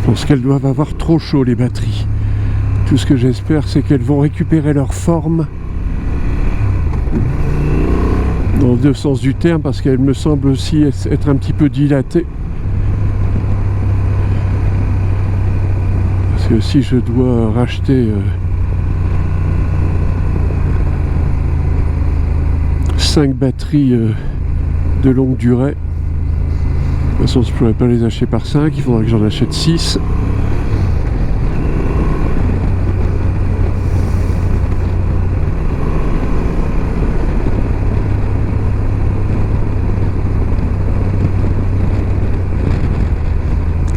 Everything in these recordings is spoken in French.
Je pense qu'elles doivent avoir trop chaud, les batteries. Tout ce que j'espère, c'est qu'elles vont récupérer leur forme dans les deux sens du terme, parce qu'elles me semblent aussi être un petit peu dilatées. Parce que si je dois racheter 5 batteries de longue durée, de toute façon je ne pourrais pas les acheter par 5, il faudra que j'en achète 6.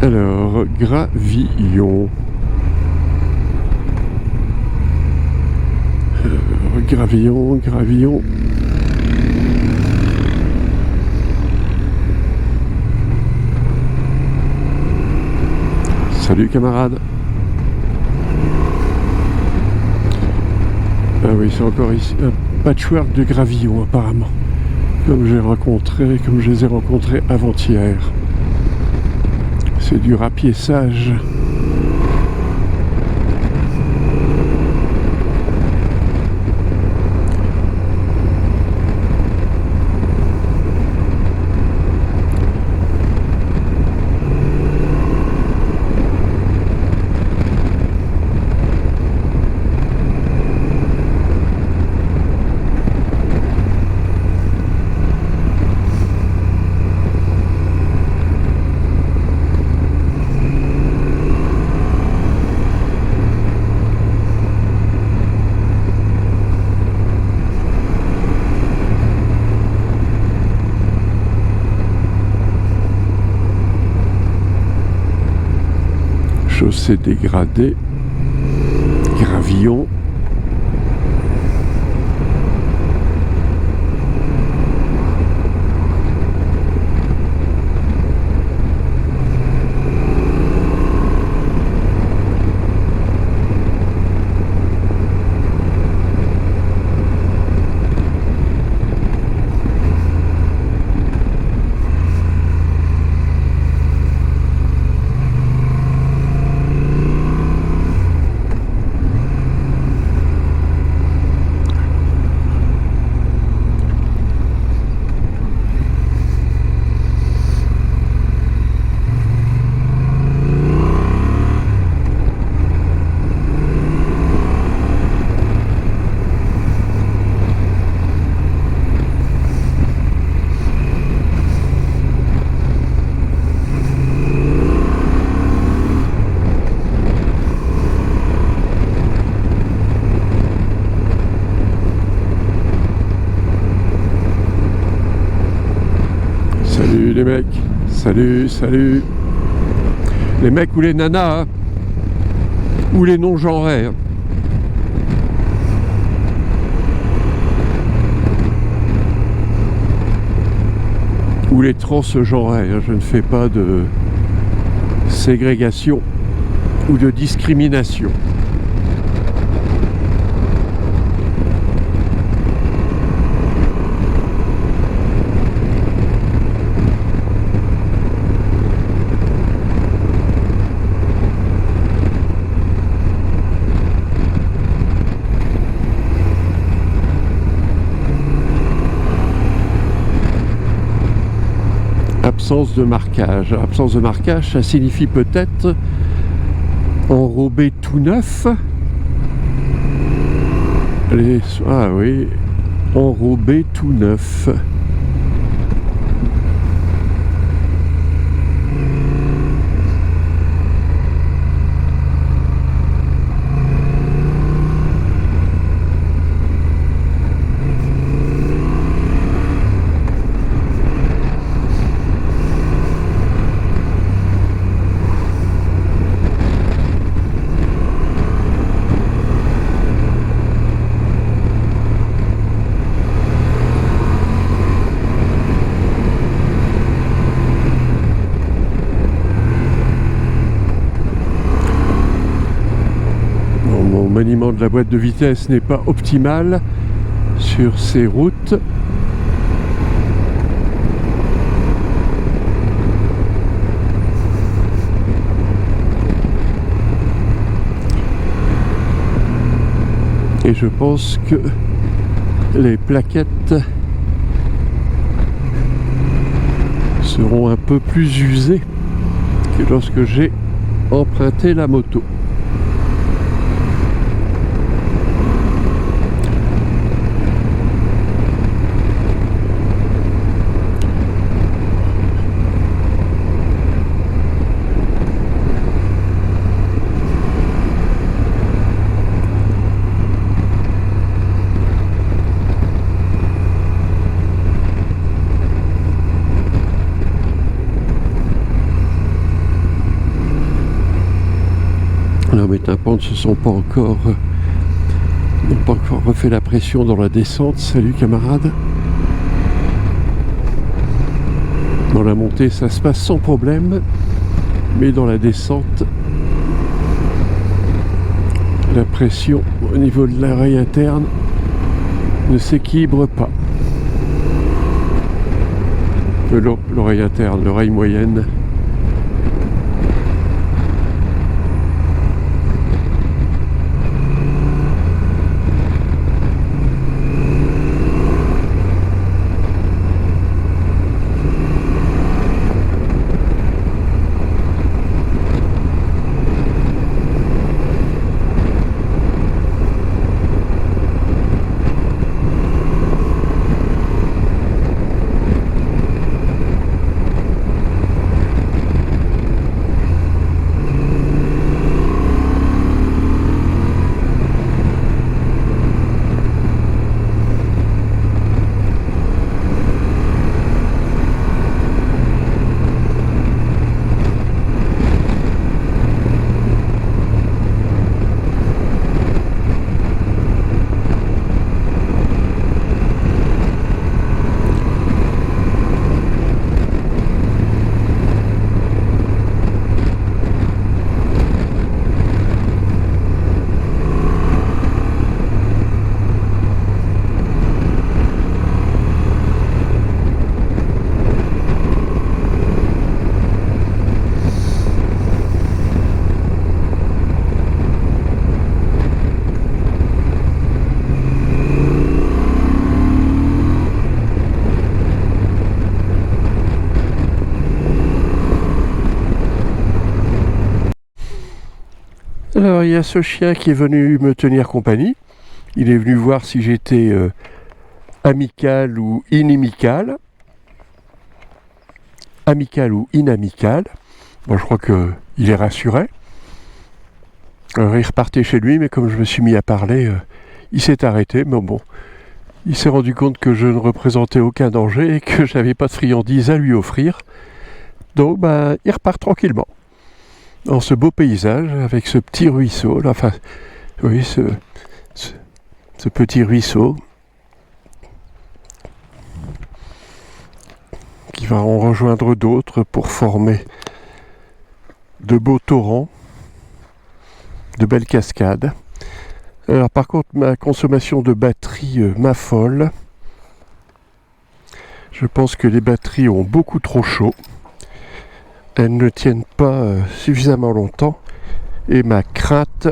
Alors, gravillon. Gravillon. Salut camarade. Ah oui, c'est encore ici un patchwork de gravillon apparemment. Comme je les ai rencontrés avant-hier. C'est du rapiessage. Chaussée dégradée, gravillon. Salut les mecs, salut. Les mecs ou les nanas, hein, ou les non-genrés. Hein. Ou les transgenrés, hein. Je ne fais pas de ségrégation ou de discrimination. Absence de marquage. Absence de marquage, ça signifie peut-être enrobé tout neuf. Ah oui, enrobé tout neuf. Mon maniement de la boîte de vitesse n'est pas optimal sur ces routes. je pense que les plaquettes seront un peu plus usées que lorsque j'ai emprunté la moto. Les tympans ne se sont pas encore n'ont pas encore refait la pression dans la descente. Salut camarades. Dans la montée ça se passe sans problème, mais dans la descente la pression au niveau de l'oreille interne ne s'équilibre pas. L'oreille interne, l'oreille moyenne. Alors il y a ce chien qui est venu me tenir compagnie. Il est venu voir si j'étais amical ou inimical. Amical ou inamical. Bon, je crois qu'il est rassuré. Alors il repartait chez lui, mais comme je me suis mis à parler, il s'est arrêté. Mais bon, il s'est rendu compte que je ne représentais aucun danger et que j'avais pas de friandises à lui offrir. Donc il repart tranquillement. Dans ce beau paysage, avec ce petit ruisseau, là, enfin, oui, ce petit ruisseau qui va en rejoindre d'autres pour former de beaux torrents, de belles cascades. Alors par contre, ma consommation de batterie m'affole. Je pense que les batteries ont beaucoup trop chaud. Elles ne tiennent pas suffisamment longtemps et ma crainte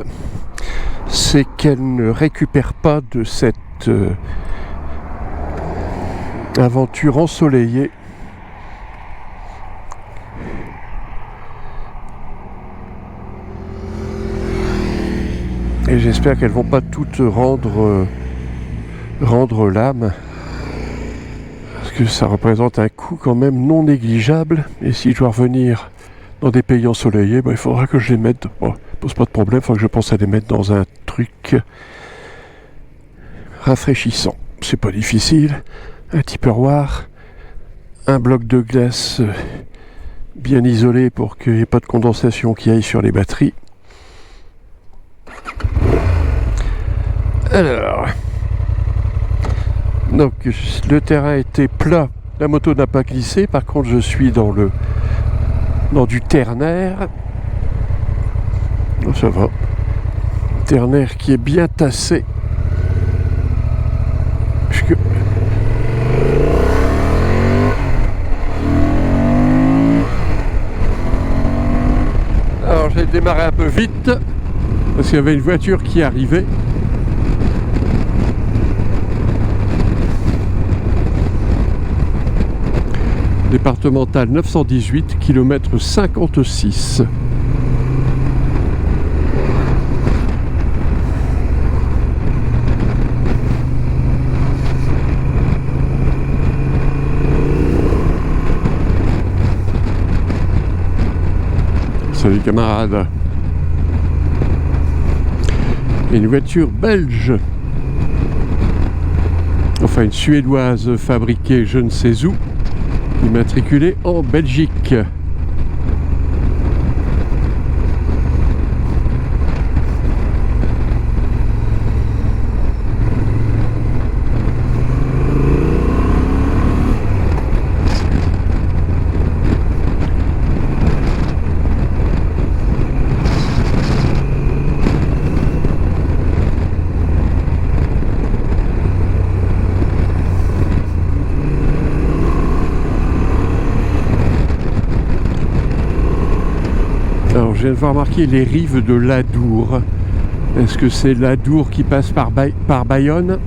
c'est qu'elles ne récupèrent pas de cette aventure ensoleillée et j'espère qu'elles vont pas toutes rendre l'âme, parce que ça représente un coût quand même non négligeable. Et si je dois revenir dans des pays ensoleillés, il faudra que je les mette, pose pas de problème, il faudra que je pense à les mettre dans un truc rafraîchissant. C'est pas difficile, un tupperware, un bloc de glace bien isolé pour qu'il n'y ait pas de condensation qui aille sur les batteries. Alors, donc le terrain était plat, la moto n'a pas glissé, par contre je suis dans du ternaire. Ça va, ternaire qui est bien tassé. Alors j'ai démarré un peu vite parce qu'il y avait une voiture qui arrivait. Départementale 918, kilomètre 56. Salut camarades. Une voiture belge, enfin une suédoise fabriquée je ne sais où, immatriculée en Belgique. Alors je viens de voir marquer les rives de l'Adour. Est-ce que c'est l'Adour qui passe par Bayonne ?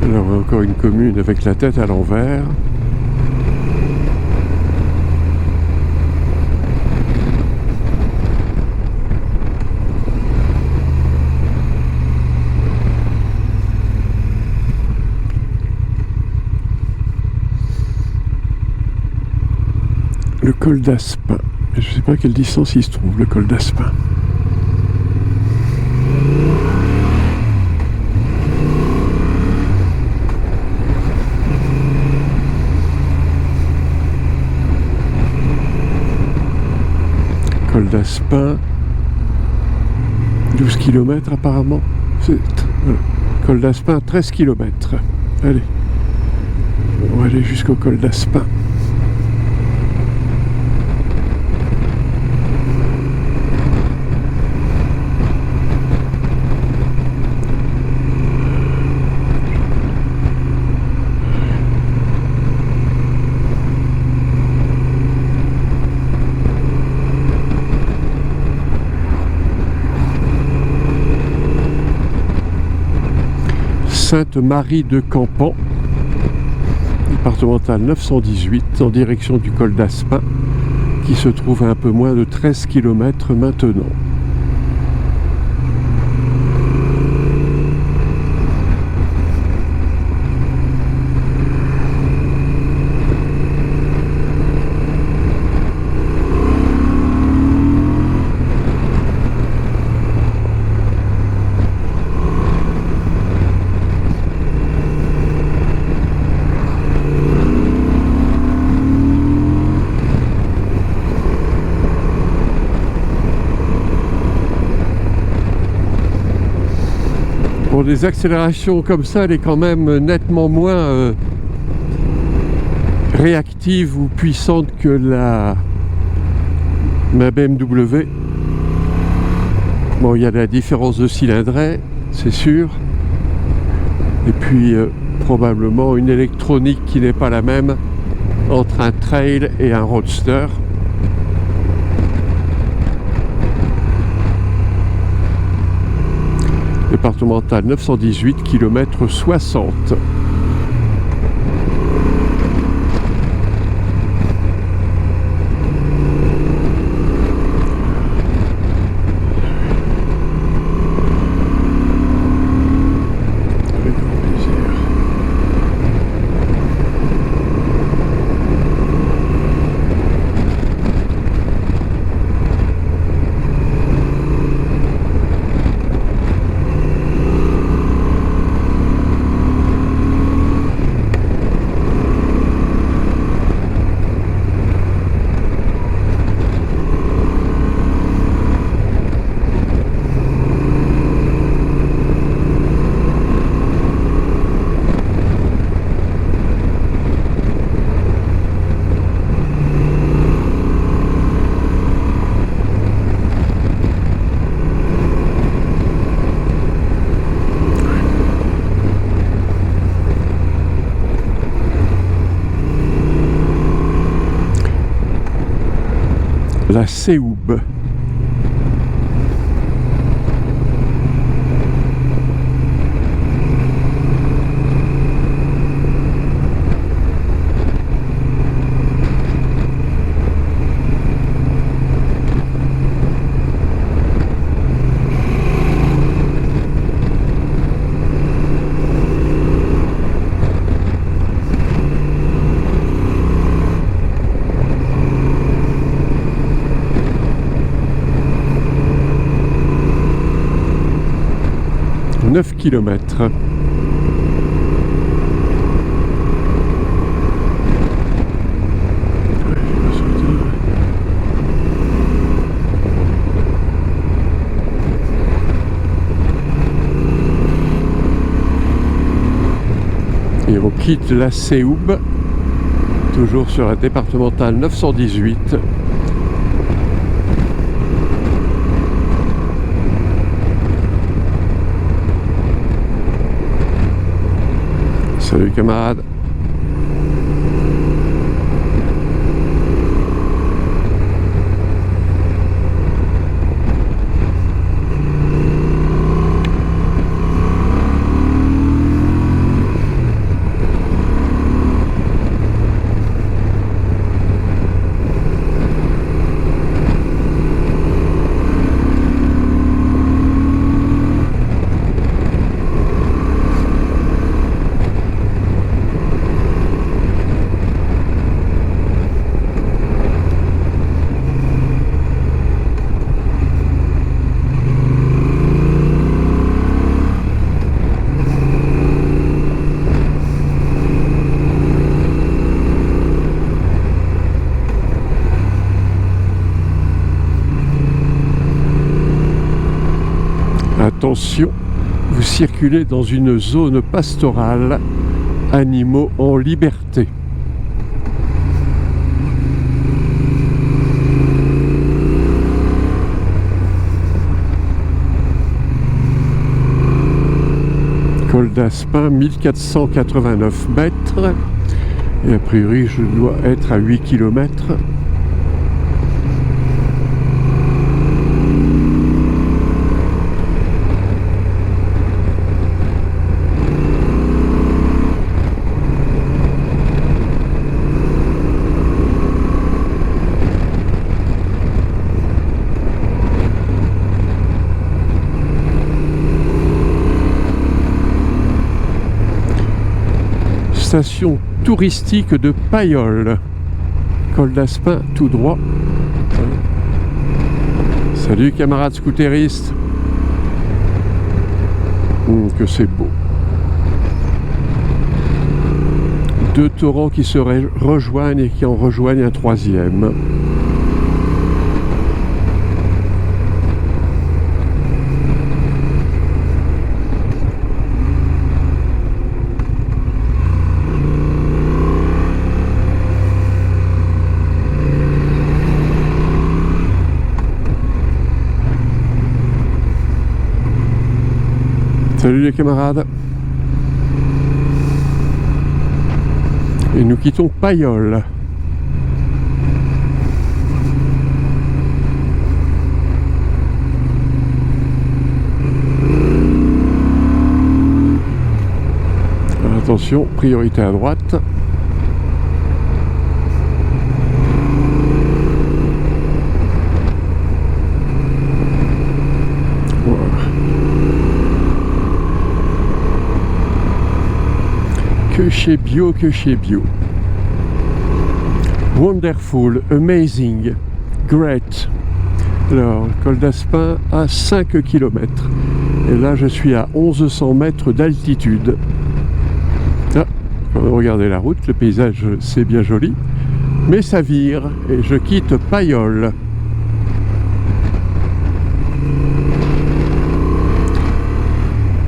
Alors encore une commune avec la tête à l'envers. Le col d'Aspin. Je ne sais pas à quelle distance il se trouve, le col d'Aspin. Col d'Aspin, 12 km apparemment. Col d'Aspin, 13 km. Allez, on va aller jusqu'au col d'Aspin. Sainte-Marie de Campan, départementale 918, en direction du col d'Aspin, qui se trouve à un peu moins de 13 km maintenant. Pour des accélérations comme ça, elle est quand même nettement moins réactive ou puissante que ma BMW. Bon, il y a la différence de cylindrée, c'est sûr. Et puis probablement une électronique qui n'est pas la même entre un trail et un roadster. Départementale 918, km 60. la Séoube. Kilomètres. Et on quitte la Séoube, toujours sur la départementale 918. Salut camarades. Attention, vous circulez dans une zone pastorale, animaux en liberté. Col d'Aspin, 1489 mètres. Et a priori, je dois être à 8 km. Station touristique de Payolle, col d'Aspin tout droit. Salut camarades scooteristes. Que c'est beau. Deux torrents qui se rejoignent et qui en rejoignent un troisième. Salut les camarades. Et nous quittons Payolle. Alors, attention, priorité à droite. Que chez Bio, que chez Bio. Wonderful, amazing, great. Alors, col d'Aspin à 5 km. Et là, je suis à 1100 mètres d'altitude. Ah, regardez la route, le paysage, c'est bien joli. Mais ça vire et je quitte Payolle.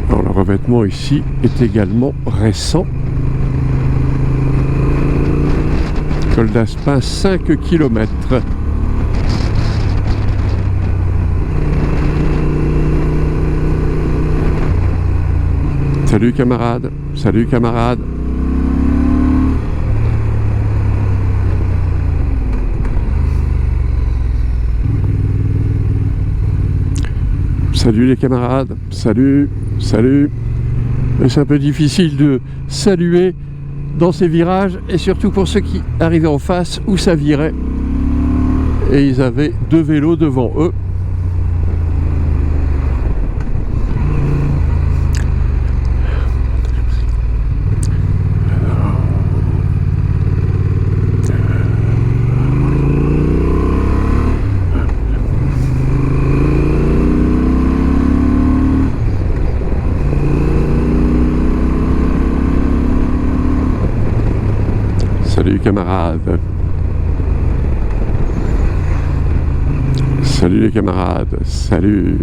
Alors, le revêtement ici est également récent. Col d'Aspin, 5 km. Salut camarades, salut camarades. Salut les camarades, salut, salut. C'est un peu difficile de saluer dans ces virages, et surtout pour ceux qui arrivaient en face où ça virait. Et ils avaient 2 vélos devant eux. Salut camarades. Salut les camarades, salut.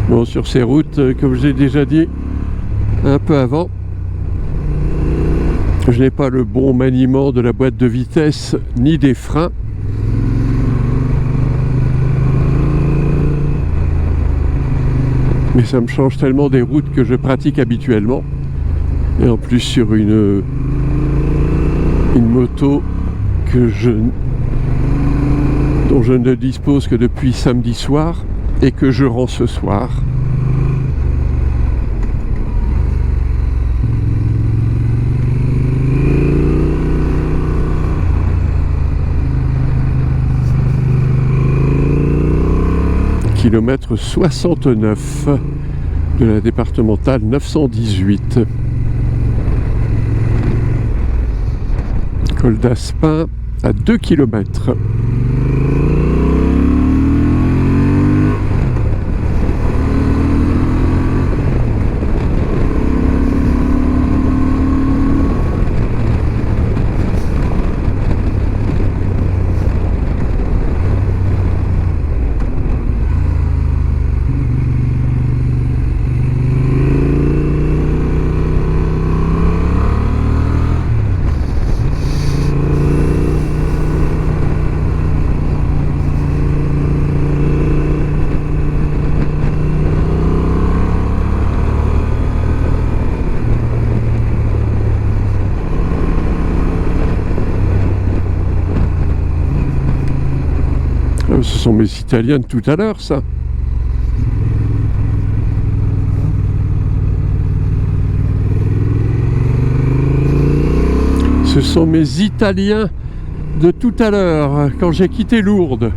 Bon, sur ces routes, comme je l'ai déjà dit un peu avant, je n'ai pas le bon maniement de la boîte de vitesse ni des freins. Mais ça me change tellement des routes que je pratique habituellement. Et en plus sur une moto dont je ne dispose que depuis samedi soir et que je rends ce soir. Kilomètre 69 de la départementale 918. Col d'Aspin à 2 km. Ce sont mes Italiens de tout à l'heure, ça. Ce sont mes Italiens de tout à l'heure, quand j'ai quitté Lourdes.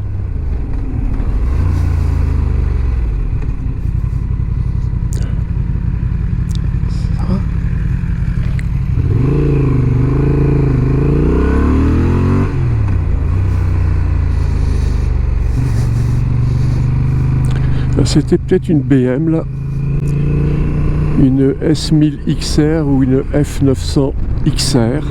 C'était peut-être une BM là, une S1000 XR ou une F900 XR.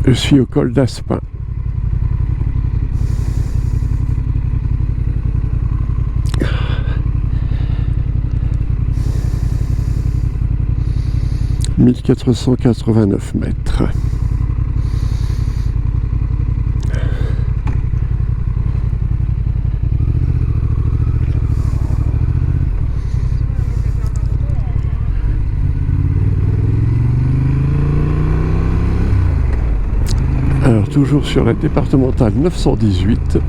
Je suis au col d'Aspin. « 1489 mètres. » Alors toujours sur la départementale 918.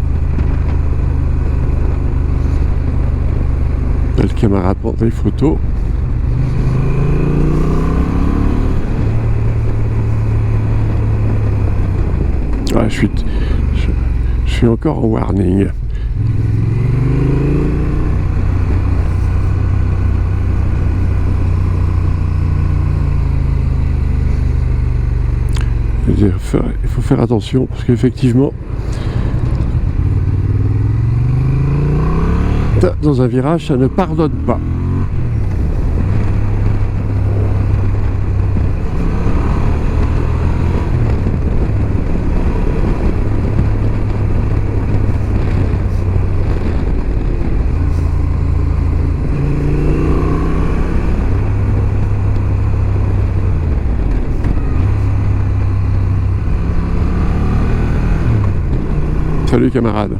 Le camarade prend des photos. Ouais, je suis encore en warning. Il faut faire attention parce qu'effectivement, dans un virage, ça ne pardonne pas. Salut camarade.